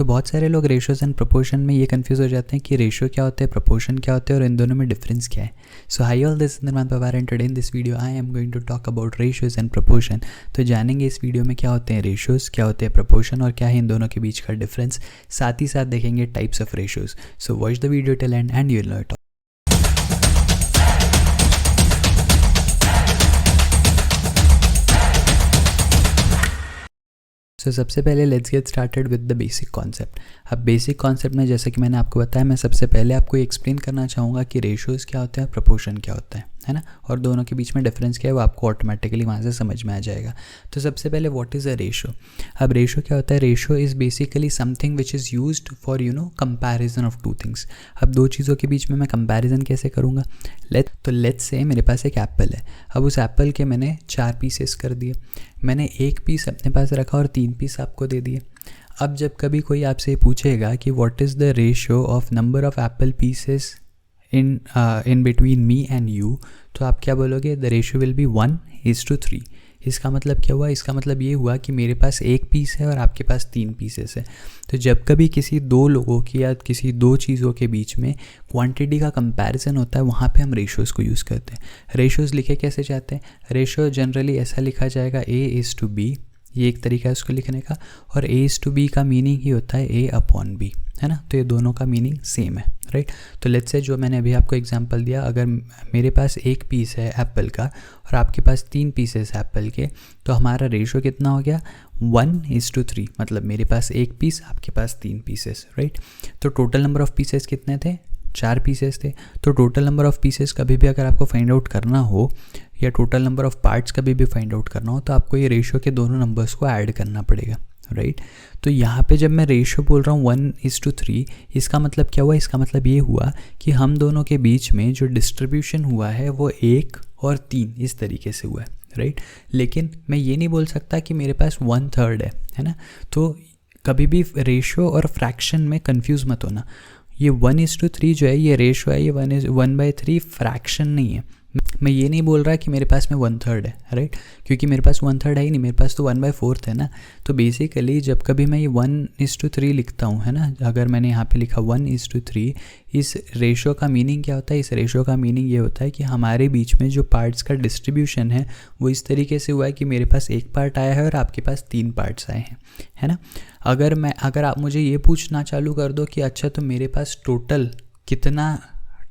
तो बहुत सारे लोग रेशोज़ एंड प्रोपोर्शन में ये कंफ्यूज हो जाते हैं कि रेशो क्या होता है, प्रोपोर्शन क्या होता है और इन दोनों में डिफरेंस क्या है। सो high all, this Nirman Pawar and today in this video I am going to talk about ratios and proportion. तो जानेंगे इस वीडियो में क्या होते हैं रेशोज़, क्या होते हैं प्रोपोर्शन और क्या है इन दोनों के बीच का डिफरेंस। साथ ही साथ देखेंगे types of ratios. So watch the video till end you will know it. So सबसे पहले let's get started with the basic concept. अब बेसिक कॉन्सेप्ट में जैसा कि मैंने आपको बताया, मैं सबसे पहले आपको एक्सप्लेन करना चाहूँगा कि रेशोज़ क्या होता है, प्रोपोर्शन क्या होता है ना, और दोनों के बीच में डिफरेंस क्या है वो आपको ऑटोमेटिकली वहाँ से समझ में आ जाएगा। तो सबसे पहले व्हाट इज़ अ रेशो। अब रेशो क्या होता है, ratio is basically something which is used for comparison of two things. अब दो चीज़ों के बीच में मैं कंपैरिजन कैसे करूँगा। लेट्स से मेरे पास एक एप्पल है। अब उस एप्पल के मैंने 4 पीसेस कर दिए। मैंने एक पीस अपने पास रखा और 3 पीस आपको दे दिए। अब जब कभी कोई आपसे पूछेगा कि what is the ratio of number of Apple pieces in between me and you, तो आप क्या बोलोगे, द रेशो विल बी 1:3। इसका मतलब क्या हुआ, इसका मतलब ये हुआ कि मेरे पास एक पीस है और आपके पास 3 पीसेस है। तो जब कभी किसी दो लोगों की या किसी दो चीज़ों के बीच में क्वांटिटी का कंपैरिजन होता है, वहाँ पे हम रेशोज़ को यूज़ करते हैं। रेशोज़ लिखे कैसे जाते हैं, रेशो जनरली ऐसा लिखा जाएगा A:B, ये एक तरीका है उसको लिखने का, और A:B का मीनिंग ही होता है A/B, है ना। तो ये दोनों का मीनिंग सेम है, राइट। तो लेट्स से जो मैंने अभी आपको एग्जांपल दिया, अगर मेरे पास एक पीस है एप्पल का और आपके पास 3 पीसेस एप्पल के, तो हमारा रेशो कितना हो गया, 1:3। मतलब मेरे पास एक पीस, आपके पास 3 पीसेस, राइट। तो टोटल नंबर ऑफ पीसेस कितने थे, 4 पीसेस थे। तो टोटल नंबर ऑफ पीसेस कभी भी अगर आपको फाइंड आउट करना हो या टोटल नंबर ऑफ पार्ट्स कभी भी फाइंड आउट करना हो, तो आपको ये रेशो के दोनों नंबर्स को ऐड करना पड़ेगा, राइट। तो यहाँ पे जब मैं रेशो बोल रहा हूँ 1:3, इसका मतलब क्या हुआ, इसका मतलब ये हुआ कि हम दोनों के बीच में जो डिस्ट्रीब्यूशन हुआ है वो 1 और 3 इस तरीके से हुआ है, राइट। लेकिन मैं ये नहीं बोल सकता कि मेरे पास 1/3 है ना। तो कभी भी रेशो और फ्रैक्शन में कंफ्यूज मत होना। ये 1:3 जो है ये रेशो है, ये 1/3 फ्रैक्शन नहीं है। मैं ये नहीं बोल रहा कि मेरे पास में 1/3 है, राइट, क्योंकि मेरे पास 1/3 है ही नहीं, मेरे पास तो 1/4 है ना। तो बेसिकली जब कभी मैं ये 1:3 लिखता हूँ, है ना, अगर मैंने यहाँ पे लिखा 1:3, इस रेशो का मीनिंग क्या होता है, इस रेशो का मीनिंग ये होता है कि हमारे बीच में जो पार्ट्स का डिस्ट्रीब्यूशन है वो इस तरीके से हुआ है कि मेरे पास एक पार्ट आया है और आपके पास 3 पार्ट्स आए हैं, है ना। अगर आप मुझे ये पूछना चालू कर दो कि अच्छा तो मेरे पास टोटल कितना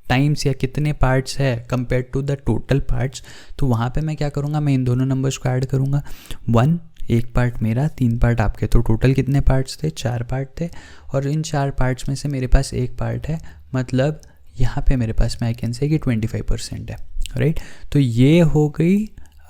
टाइम्स या कितने पार्ट्स है compare to the total parts, तो वहाँ पे मैं क्या करूँगा, मैं इन दोनों नंबर्स को ऐड करूँगा। 1 एक पार्ट मेरा, 3 पार्ट आपके, तो टोटल कितने पार्ट्स थे, 4 पार्ट थे। और इन 4 पार्ट्स में से मेरे पास एक पार्ट है, मतलब यहाँ पे मेरे पास मैं आई कैन से कि 25% है, राइट। तो ये हो गई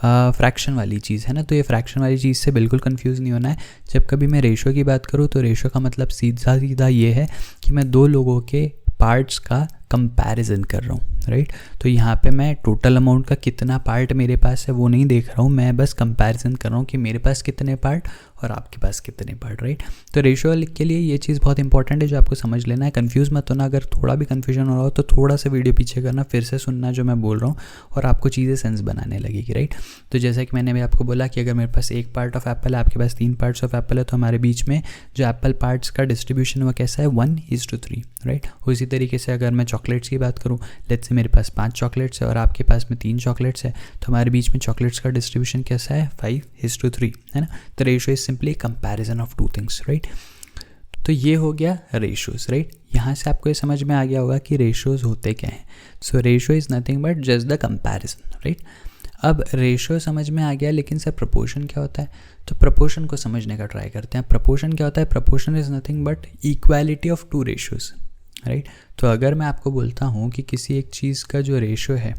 फ्रैक्शन वाली चीज़, है ना। तो ये फ्रैक्शन वाली चीज़ से बिल्कुल कंफ्यूज नहीं होना है। जब कभी मैं रेशो की बात करूँ तो रेशो का मतलब सीधा ये है कि मैं दो लोगों के पार्ट्स का कंपैरिजन कर रहा हूँ, राइट। तो यहाँ पे मैं टोटल अमाउंट का कितना पार्ट मेरे पास है वो नहीं देख रहा हूँ, मैं बस कंपैरिजन कर रहा हूँ कि मेरे पास कितने पार्ट और आपके पास कितने पार्ट, राइट। तो रेशो के लिए ये चीज़ बहुत इंपॉर्टेंट है जो आपको समझ लेना है। कंफ्यूज मत होना, अगर थोड़ा भी कन्फ्यूजन हो रहा हो तो थोड़ा सा वीडियो पीछे करना, फिर से सुनना जो मैं बोल रहा हूँ और आपको चीज़ें सेंस बनाने लगेगी, राइट। तो जैसा कि मैंने अभी आपको बोला कि अगर मेरे पास एक पार्ट ऑफ एप्पल है, आपके पास 3 पार्ट्स ऑफ एप्पल है, तो हमारे बीच में जो एप्पल पार्ट्स का डिस्ट्रीब्यूशन वो कैसा है, 1:3, राइट। उसी तरीके से अगर मैं चॉकलेट्स की बात करूँ, लेट्स से मेरे पास 5 चॉकलेट्स है और आपके पास में 3 चॉकलेट्स है, तो हमारे बीच में चॉकलेट्स का डिस्ट्रीब्यूशन कैसा है, 5:3, है ना। तो ratio is simply comparison of 2 things, right. तो ये हो गया रेशोज, राइट। यहाँ से आपको ये समझ में आ गया होगा कि रेशोज होते क्या हैं। So ratio is nothing but just the comparison, right. अब रेशो समझ में आ गया, लेकिन सर प्रोपोर्शन क्या होता है, तो प्रोपोर्शन को समझने का ट्राई करते हैं। प्रोपोर्शन क्या होता है, proportion is nothing but equality of 2 ratios, right. तो अगर मैं आपको बोलता हूँ कि किसी एक चीज़ का जो रेशो है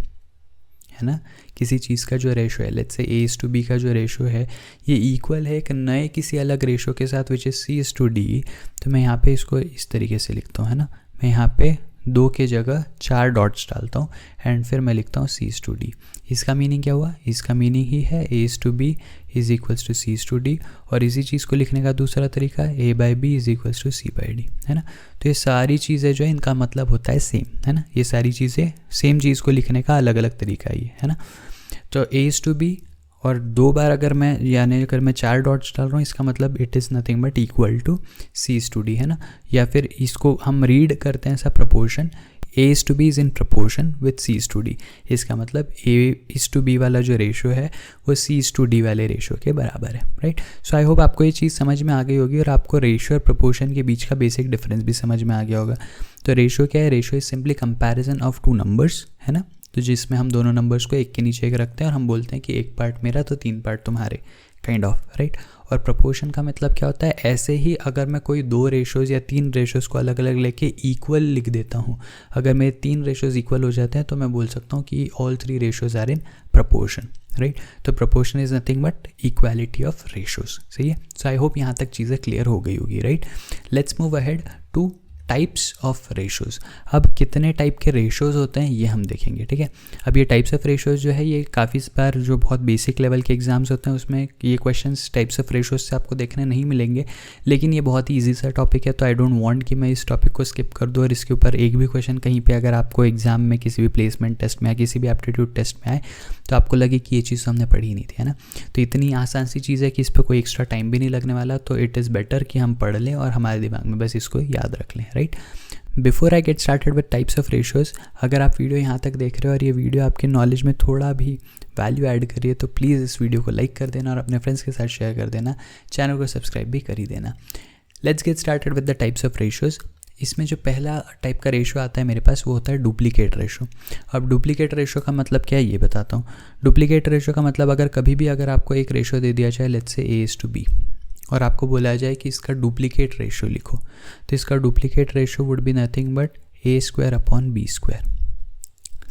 ना, किसी चीज़ का जो रेशो है, लेट्स से A:B का जो रेशो है ये इक्वल है एक नए किसी अलग रेशो के साथ विच इज़ C:D, तो मैं यहाँ पे इसको इस तरीके से लिखता हूँ, है ना। मैं यहाँ पे 2 के जगह 4 डॉट्स डालता हूँ एंड फिर मैं लिखता हूँ C:D। इसका मीनिंग क्या हुआ, इसका मीनिंग ही है A:B is equals to C:D, और इसी चीज़ को लिखने का दूसरा तरीका A/B is equals to C/D, है ना। तो ये सारी चीज़ें जो है इनका मतलब होता है सेम, है ना। ये सारी चीज़ें सेम चीज़ को लिखने का अलग अलग तरीका ही है ना। तो A:B और 2 बार अगर मैं यानी अगर मैं 4 डॉट्स डाल रहा हूँ इसका मतलब it is nothing but equal to C/D, है ना। या फिर इसको हम रीड करते हैं ऐसा proportion A/B is in proportion with C/D। इसका मतलब A/B वाला जो रेशो है वो C/D वाले रेशो के बराबर है, राइट। सो आई होप आपको ये चीज़ समझ में आ गई होगी और आपको रेशो और प्रपोर्शन के बीच का बेसिक डिफरेंस भी समझ में आ गया होगा। तो रेशो क्या है? Ratio is simply comparison of 2 numbers, है ना। तो जिसमें हम दोनों नंबर्स को एक के नीचे एक रखते हैं और हम बोलते हैं कि एक पार्ट मेरा तो 3 पार्ट तुम्हारे, काइंड ऑफ, राइट। और प्रपोर्शन का मतलब क्या होता है? ऐसे ही अगर मैं कोई 2 रेशोज़ या 3 रेशोज़ को अलग अलग लेके इक्वल लिख देता हूँ, अगर मेरे 3 रेशोज़ इक्वल हो जाते हैं तो मैं बोल सकता हूँ कि all 3 ratios are in proportion, right. तो proportion is nothing but equality of ratios, सही है। सो आई होप यहाँ तक चीज़ें क्लियर हो गई होगी, right. Let's move ahead two types of ratios. अब कितने टाइप के रेशोज़ होते हैं ये हम देखेंगे, ठीक है। अब ये टाइप्स ऑफ रेशोज़ जो है ये काफ़ी बार जो बहुत बेसिक लेवल के एग्जाम्स होते हैं उसमें ये क्वेश्चंस टाइप्स ऑफ रेशोज़ से आपको देखने नहीं मिलेंगे, लेकिन ये बहुत ही ईजी सा टॉपिक है तो आई डोंट वांट कि मैं इस टॉपिक को स्किप कर दूँ और इसके ऊपर एक भी क्वेश्चन कहीं पर अगर आपको एग्जाम में किसी भी प्लेसमेंट टेस्ट में या किसी भी एप्टीट्यूड टेस्ट में आए तो आपको लगे कि ये चीज़ हमने पढ़ी नहीं थी, है ना। तो इतनी आसान सी चीज़ है कि इस पर कोई एक्स्ट्रा टाइम भी नहीं लगने वाला, तो इट इज़ बेटर कि हम पढ़ लें और हमारे दिमाग में बस इसको याद रख लें, right. Before I get started with types of ratios, अगर आप वीडियो यहाँ तक देख रहे हो और ये वीडियो आपके नॉलेज में थोड़ा भी वैल्यू ऐड कर रही है तो प्लीज़ इस वीडियो को लाइक कर देना और अपने फ्रेंड्स के साथ शेयर कर देना, चैनल को सब्सक्राइब भी कर ही देना। Let's get started with the types of ratios. इसमें जो पहला टाइप का रेशो आता है मेरे पास वो होता है डुप्लीकेट रेशो। अब डुप्लीकेट रेशो का मतलब क्या है ये बताता हूँ। डुप्लीकेट रेशो का मतलब अगर कभी भी अगर आपको एक रेशो दे दिया जाए लेट्स से A/B और आपको बोला जाए कि इसका डुप्लीकेट रेशो लिखो, तो इसका duplicate ratio would be nothing but A²/B²,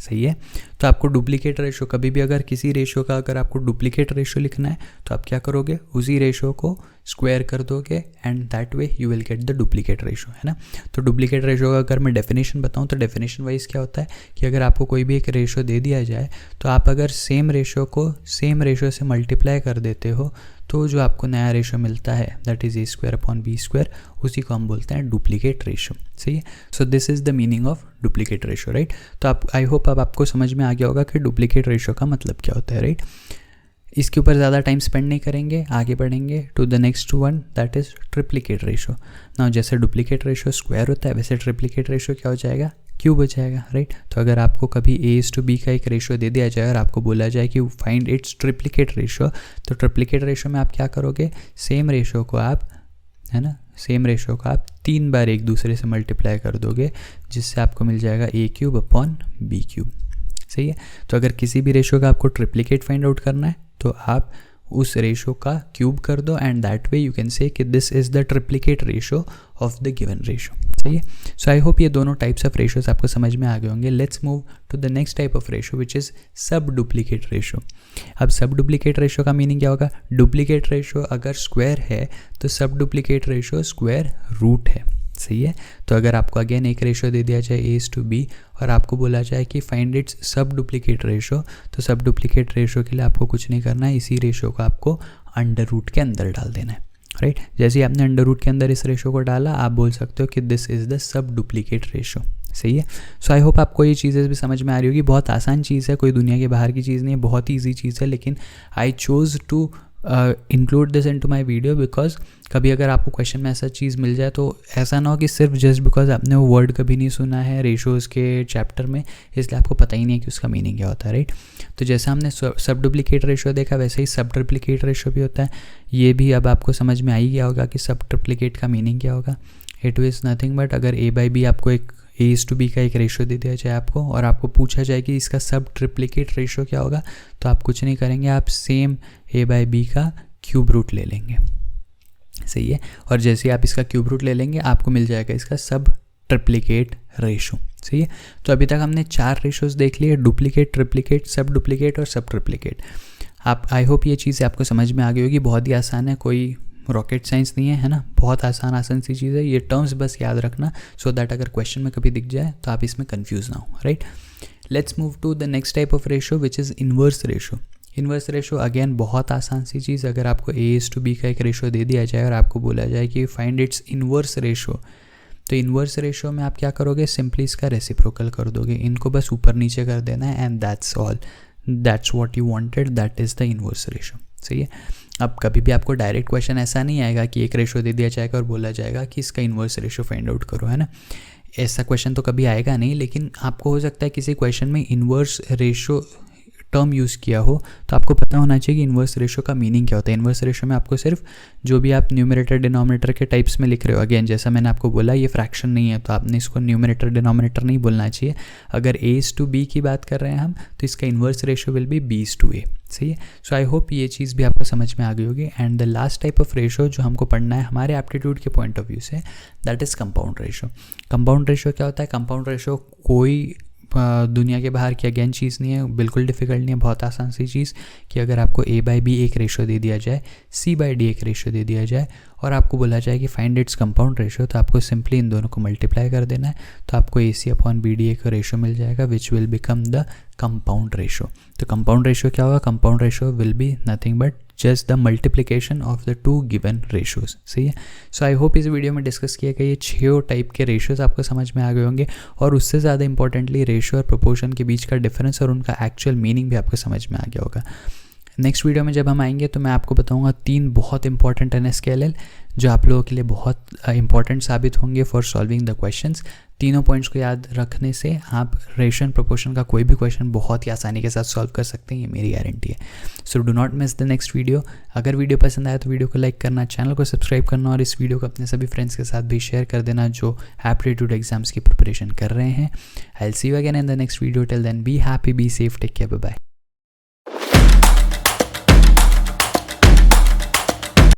सही है। तो आपको डुप्लीकेट रेशो कभी भी अगर किसी रेशो का अगर आपको डुप्लीकेट रेशो लिखना है तो आप क्या करोगे? उसी रेशो को स्क्वायर कर दोगे and that way you will get the duplicate ratio, है ना। तो डुप्लीकेट रेशो का अगर मैं डेफिनेशन बताऊं तो डेफिनेशन वाइज क्या होता है कि अगर आपको कोई भी एक रेशो दे दिया जाए तो आप अगर सेम रेशो को सेम रेशो से मल्टीप्लाई कर देते हो तो जो आपको नया रेशो मिलता है दैट इज़ A²/B², उसी को हम बोलते हैं डुप्लीकेट रेशो, सही है। So this is the meaning of duplicate ratio, right. तो आप आई होप अब आपको समझ में आ गया होगा कि डुप्लीकेट रेशो का मतलब क्या होता है, राइट। इसके ऊपर ज़्यादा टाइम स्पेंड नहीं करेंगे, आगे बढ़ेंगे to the next one that is triplicate ratio. Now जैसे डुप्लीकेट रेशो स्क्वायर होता है वैसे ट्रिप्लीकेट रेशो क्या हो जाएगा? क्यूब हो जाएगा, राइट। तो अगर आपको कभी A/B का एक रेशो दे दिया जाए और आपको बोला जाए कि फाइंड इट्स ट्रिप्लीकेट रेशो, तो ट्रिप्लीकेट रेशो में आप क्या करोगे? सेम रेशो को आप, है ना, सेम रेशो को आप 3 बार एक दूसरे से मल्टीप्लाई कर दोगे जिससे आपको मिल जाएगा A³/B³, सही है। तो अगर किसी भी रेशो का आपको ट्रिप्लीकेट फाइंड आउट करना है तो आप उस रेशो का क्यूब कर दो and that way you can say कि this is the triplicate ratio of the given ratio, सही है। सो आई होप ये दोनों टाइप्स ऑफ रेशोज आपको समझ में आ गए होंगे। Let's move to the next type of ratio which is sub duplicate ratio. अब सब डुप्लीकेट रेशो का मीनिंग क्या होगा? डुप्लीकेट रेशो अगर स्क्वायर है तो सब डुप्लीकेट रेशो स्क्वायर रूट है, सही है। तो अगर आपको अगेन एक रेशो दे दिया जाए A/B और आपको बोला जाए कि फाइंड इट्स सब डुप्लीकेट रेशो, तो सब डुप्लीकेट रेशो के लिए आपको कुछ नहीं करना है, इसी रेशो को आपको अंडर रूट के अंदर डाल देना है, राइट। जैसे ही आपने अंडर रूट के अंदर इस रेशो को डाला आप बोल सकते हो कि this is the sub duplicate ratio, सही है। सो आई होप आपको ये चीज़ें भी समझ में आ रही होगी। बहुत आसान चीज़ है, कोई दुनिया के बाहर की चीज़ नहीं है, बहुत ही ईजी चीज़ है, लेकिन I chose to include this into my video because कभी अगर आपको क्वेश्चन में ऐसा चीज़ मिल जाए तो ऐसा ना हो कि सिर्फ जस्ट बिकॉज आपने वो वर्ड कभी नहीं सुना है रेशोज़ के चैप्टर में इसलिए आपको पता ही नहीं है कि उसका मीनिंग क्या होता है, राइट। तो जैसा हमने सब डुप्लीकेट रेशो देखा वैसे ही सब ट्रिप्लीकेट रेशो भी होता है। ये भी अब आपको समझ में आ ही गया होगा कि सब ट्रिप्लीकेट का मीनिंग क्या होगा। इट इज़ नथिंग बट अगर A/B आपको एक A/B का एक रेशो दे दिया जाए आपको और आपको पूछा जाए कि इसका सब ट्रिप्लीकेट रेशो क्या होगा तो आप कुछ नहीं करेंगे, आप सेम A/B का क्यूब रूट ले लेंगे, सही है। और जैसे ही आप इसका क्यूब रूट ले लेंगे आपको मिल जाएगा इसका सब ट्रिप्लीकेट रेशो, सही है। तो अभी तक हमने 4 रेशोज़ देख लिए, डुप्लीकेट, ट्रिप्लीकेट, सब डुप्लीकेट और सब ट्रिप्लीकेट। आप आई होप ये चीज़ आपको समझ में आ गई होगी। बहुत ही आसान है, कोई रॉकेट साइंस नहीं है ना, बहुत आसान सी चीज़ है। ये टर्म्स बस याद रखना सो दैट अगर क्वेश्चन में कभी दिख जाए तो आप इसमें कंफ्यूज ना हो, right. Let's move to the next type of ratio which is inverse ratio. Inverse ratio again बहुत आसान सी चीज़। अगर आपको A/B का एक रेशो दे दिया जाए और आपको बोला जाए कि फाइंड इट्स इन्वर्स रेशो, तो इन्वर्स रेशो में आप क्या करोगे? सिंपली इसका रेसिप्रोकल कर दोगे, इनको बस ऊपर नीचे कर देना है and that's all, that's what you wanted, that is the inverse ratio. सही है। अब कभी भी आपको डायरेक्ट क्वेश्चन ऐसा नहीं आएगा कि एक रेशो दे दिया जाएगा और बोला जाएगा कि इसका इन्वर्स रेशो फाइंड आउट करो, है ना। ऐसा क्वेश्चन तो कभी आएगा नहीं, लेकिन आपको हो सकता है किसी क्वेश्चन में इन्वर्स रेशो टर्म यूज़ किया हो, तो आपको पता होना चाहिए कि इन्वर्स रेशो का मीनिंग क्या होता है। इन्वर्स रेशो में आपको सिर्फ जो भी आप न्यूमरेटर डिनोमिनेटर के टाइप्स में लिख रहे हो, अगेन जैसा मैंने आपको बोला ये फ्रैक्शन नहीं है तो आपने इसको न्यूमरेटर डिनोमिनेटर नहीं बोलना चाहिए। अगर A/B की बात कर रहे हैं हम, तो इसका inverse ratio will be B/A। सही है। सो आई होप ये चीज़ भी आपको समझ में आ गई होगी। And the last type of ratio जो हमको पढ़ना है हमारे एप्टीट्यूड के पॉइंट ऑफ व्यू से, that is compound ratio. Compound ratio क्या होता है? कंपाउंड रेशो कोई दुनिया के बाहर की अगेन चीज़ नहीं है, बिल्कुल डिफिकल्ट नहीं है, बहुत आसान सी चीज़ कि अगर आपको A/B एक रेशो दे दिया जाए, C/D एक रेशो दे दिया जाए और आपको बोला जाए कि फाइंड इट्स कंपाउंड रेशो, तो आपको सिंपली इन दोनों को मल्टीप्लाई कर देना है, तो आपको AC/BD का रेशो मिल जाएगा which will become the compound ratio. तो कंपाउंड रेशो क्या होगा? Compound ratio will be nothing but just the multiplication of the two given ratios. सही है। सो आई होप इस वीडियो में डिस्कस किए गए ये 6 टाइप के रेशोज़ आपको समझ में आ गए होंगे, और उससे ज़्यादा इंपॉर्टेंटली रेशो और प्रोपोर्शन के बीच का डिफरेंस और उनका एक्चुअल मीनिंग भी आपको समझ में आ गया होगा। नेक्स्ट वीडियो में जब हम आएंगे तो मैं आपको बताऊंगा 3 बहुत इंपॉर्टेंट NSQLL जो आप लोगों के लिए बहुत इंपॉर्टेंट साबित होंगे फॉर सॉल्विंग द क्वेश्चंस। तीनों पॉइंट्स को याद रखने से आप रेशो एंड प्रोपोर्शन का कोई भी क्वेश्चन बहुत ही आसानी के साथ सॉल्व कर सकते हैं, ये मेरी गारंटी है। So do not miss the next video. अगर वीडियो पसंद आया तो वीडियो को लाइक करना, चैनल को सब्सक्राइब करना और इस वीडियो को अपने सभी फ्रेंड्स के साथ भी शेयर कर देना जो एप्टीट्यूड एग्जाम्स की प्रिपरेशन कर रहे हैं। I will see you again in the next video. Till then be happy, be safe, take care, bye bye.